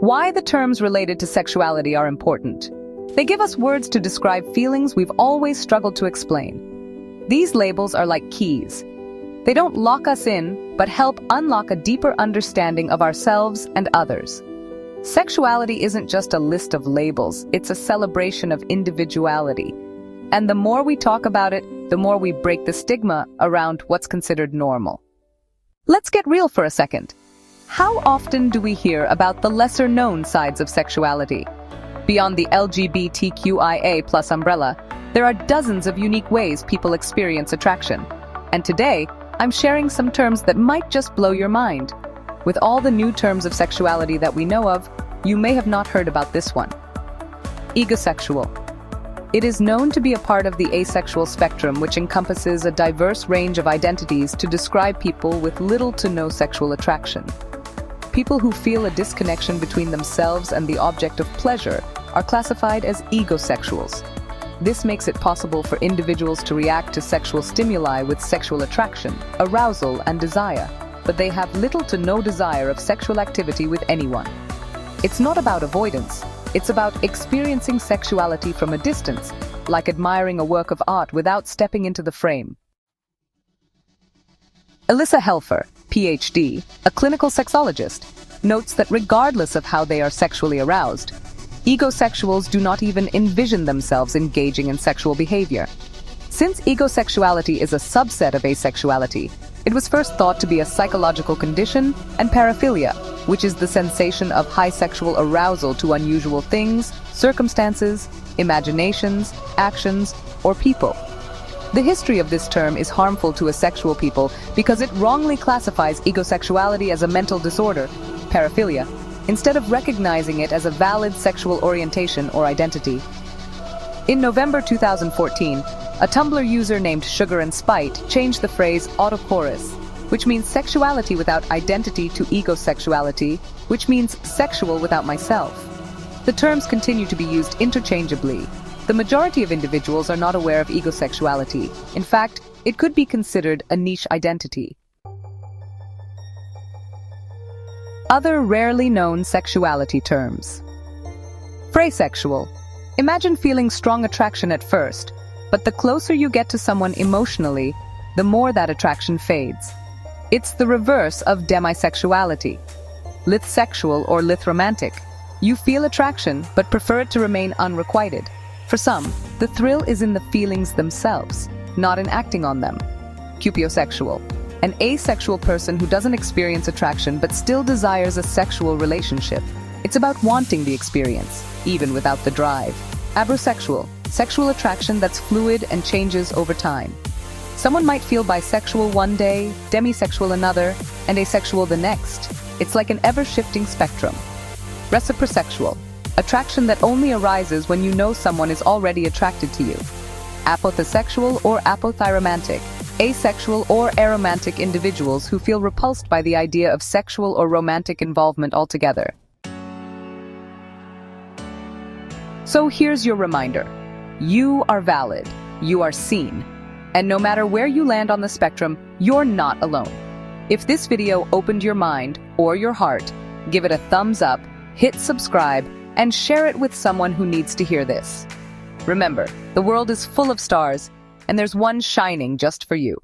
Why the terms related to sexuality are important. They give us words to describe feelings we've always struggled to explain. These labels are like keys. They don't lock us in, but help unlock a deeper understanding of ourselves and others. Sexuality isn't just a list of labels, it's a celebration of individuality. And the more we talk about it, the more we break the stigma around what's considered normal. Let's get real for a second. How often do we hear about the lesser-known sides of sexuality? Beyond the LGBTQIA+ umbrella, there are dozens of unique ways people experience attraction. And today, I'm sharing some terms that might just blow your mind. With all the new terms of sexuality that we know of, you may have not heard about this one. Aegosexual. It is known to be a part of the asexual spectrum, which encompasses a diverse range of identities to describe people with little to no sexual attraction. People who feel a disconnection between themselves and the object of pleasure are classified as egosexuals. This makes it possible for individuals to react to sexual stimuli with sexual attraction, arousal, and desire, but they have little to no desire of sexual activity with anyone. It's not about avoidance, it's about experiencing sexuality from a distance, like admiring a work of art without stepping into the frame. Elissa Helfer, PhD, a clinical sexologist, notes that regardless of how they are sexually aroused, egosexuals do not even envision themselves engaging in sexual behavior. Since egosexuality is a subset of asexuality, it was first thought to be a psychological condition, and paraphilia, which is the sensation of high sexual arousal to unusual things, circumstances, imaginations, actions, or people. The history of this term is harmful to asexual people because it wrongly classifies egosexuality as a mental disorder, paraphilia, instead of recognizing it as a valid sexual orientation or identity. In November 2014, a Tumblr user named Sugar and Spite changed the phrase autochorus, which means sexuality without identity, to egosexuality, which means sexual without myself. The terms continue to be used interchangeably. The majority of individuals are not aware of egosexuality. In fact, it could be considered a niche identity. Other rarely known sexuality terms. Phrasexual. Imagine feeling strong attraction at first, but the closer you get to someone emotionally, the more that attraction fades. It's the reverse of demisexuality. Lithsexual or lithromantic. You feel attraction, but prefer it to remain unrequited. For some, the thrill is in the feelings themselves, not in acting on them. Cupiosexual. An asexual person who doesn't experience attraction but still desires a sexual relationship. It's about wanting the experience, even without the drive. Abrosexual. Sexual attraction that's fluid and changes over time. Someone might feel bisexual one day, demisexual another, and asexual the next. It's like an ever-shifting spectrum. Reciprosexual. Attraction that only arises when you know someone is already attracted to you. Apothosexual or apothyromantic. Asexual or aromantic individuals who feel repulsed by the idea of sexual or romantic involvement altogether. So here's your reminder. You are valid. You are seen. And no matter where you land on the spectrum, you're not alone. If this video opened your mind or your heart, give it a thumbs up, hit subscribe, and share it with someone who needs to hear this. Remember, the world is full of stars, and there's one shining just for you.